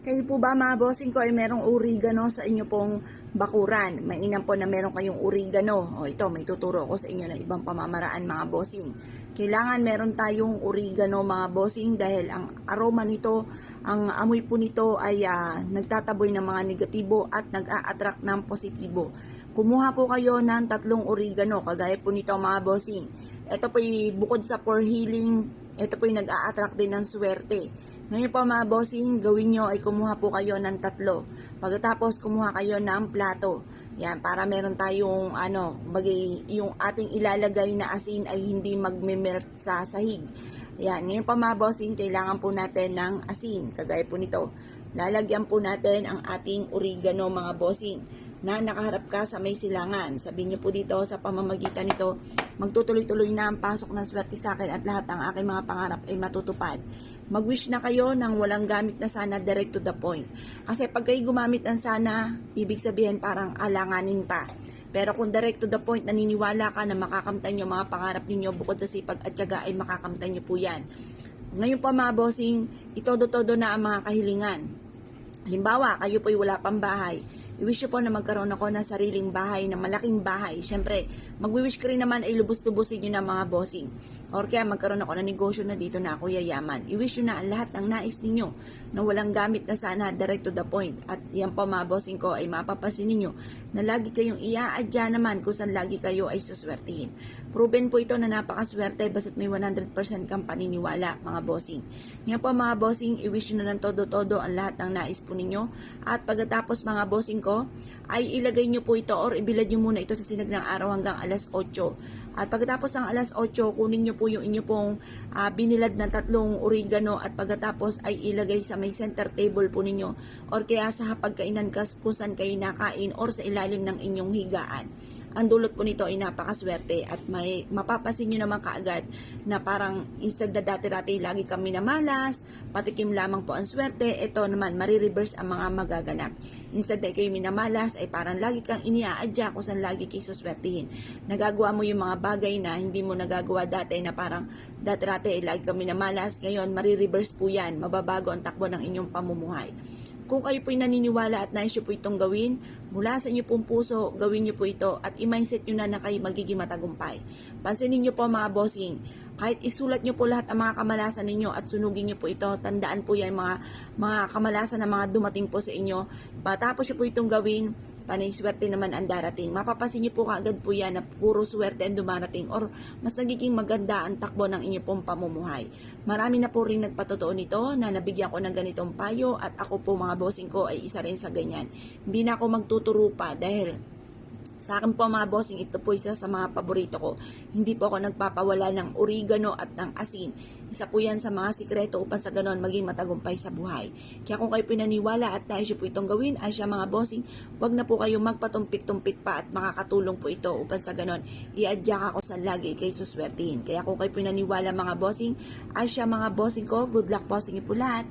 Kayo po ba mga bossing ko ay merong oregano sa inyo pong bakuran? Mainam po na meron kayong oregano. O ito, may tuturo ko sa inyo ng ibang pamamaraan mga bossing. Kailangan meron tayong oregano mga bossing dahil ang aroma nito, ang amoy po nito ay nagtataboy ng mga negatibo at nag-a-attract ng positibo. Kumuha po kayo ng 3 oregano, kagaya po nito mga bossing. Ito po bukod sa for healing, ito po yung nag-a-attract din ng swerte. Ngayon po mga bossing, gawin nyo ay kumuha po kayo ng 3. Pagkatapos kumuha kayo ng plato. Yan, para meron tayong yung ating ilalagay na asin ay hindi magme-melt sa sahig. Yan, ngayon po mga bossing, kailangan po natin ng asin, kagaya po nito. Lalagyan po natin ang ating oregano mga bossing na nakaharap ka sa may silangan. Sabihin niyo po dito sa pamamagitan nito, magtutuloy-tuloy na ang pasok ng swerte sa akin at lahat ng aking mga pangarap ay matutupad. Mag-wish na kayo ng walang gamit na sana, direct to the point. Kasi pag kayo gumamit ng sana, ibig sabihin parang alanganin pa. Pero kung direct to the point, naniniwala ka na makakamtan nyo mga pangarap ninyo bukod sa sipag at tiyaga ay makakamtan nyo po yan. Ngayon pa mga bossing, itodo-todo na ang mga kahilingan. Halimbawa, kayo po'y wala pang bahay. I-wish ko po na magkaroon ako ng sariling bahay, na malaking bahay. Siyempre, mag-wish ko rin naman ay lubos-lubosin nyo na mga bossing. Or kaya magkaroon ako ng negosyo na dito na ako yayaman. I-wish nyo na ang lahat ng nais ninyo na walang gamit na sana, direct to the point. At yan po mga bossing ko ay mapapasin ninyo na lagi kayong iaadya naman kung saan lagi kayo ay suswertihin. Proven po ito na napakaswerte basta't may 100% kang paniniwala mga bossing. Yan po mga bossing, i-wish nyo na ng todo-todo ang lahat ng nais po ninyo. At pagkatapos mga bossing ko, ay ilagay nyo po ito or ibilad nyo muna ito sa sinag ng araw hanggang alas 8. At pagkatapos ng alas 8, kunin nyo po yung inyo pong binilad ng 3 oregano at pagkatapos ay ilagay sa may center table po ninyo or kaya sa hapagkainan kung saan kayo nakain or sa ilalim ng inyong higaan. Ang dulot po nito ay napakaswerte at may mapapasin nyo naman kaagad na parang instead na dati-dati lagi kami namalas, patikim lamang po ang swerte, ito naman marireverse ang mga magaganap. Instead na kayo minamalas ay parang lagi kang iniaadya kung saan lagi kayo suswertihin. Nagagawa mo yung mga bagay na hindi mo nagagawa dati na parang dati-dati ay lagi kami namalas, ngayon marireverse po yan, mababago ang takbo ng inyong pamumuhay. Kung kayo po'y naniniwala at nais nyo po itong gawin, mula sa inyo pong puso, gawin nyo po ito at i-mindset nyo na kayo magiging matagumpay. Pansinin nyo po mga bossing, kahit isulat nyo po lahat ang mga kamalasan ninyo at sunugin nyo po ito, tandaan po yan mga kamalasan na mga dumating po sa inyo. Patapos nyo po itong gawin, panay swerte naman ang darating. Mapapasin niyo po kaagad po yan na puro swerte ang dumarating or mas nagiging maganda ang takbo ng inyong pong pamumuhay. Marami na po rin nagpatotoo nito na nabigyan ko ng ganitong payo at ako po mga bossing ko ay isa rin sa ganyan. Hindi na ako magtuturo pa dahil sa akin po mga bossing, ito po isa sa mga paborito ko. Hindi po ako nagpapawala ng oregano at ng asin. Isa po yan sa mga sikreto upang sa ganon maging matagumpay sa buhay. Kaya kung kayo pinaniwala at nais po itong gawin, ay siya mga bossing, wag na po kayo magpatumpik-tumpik pa at makakatulong po ito upang sa ganon iadya ako sa lagi kay suswertihin. Kaya kung kayo pinaniwala mga bossing, ay siya mga bossing ko, good luck po sa inyo po lahat.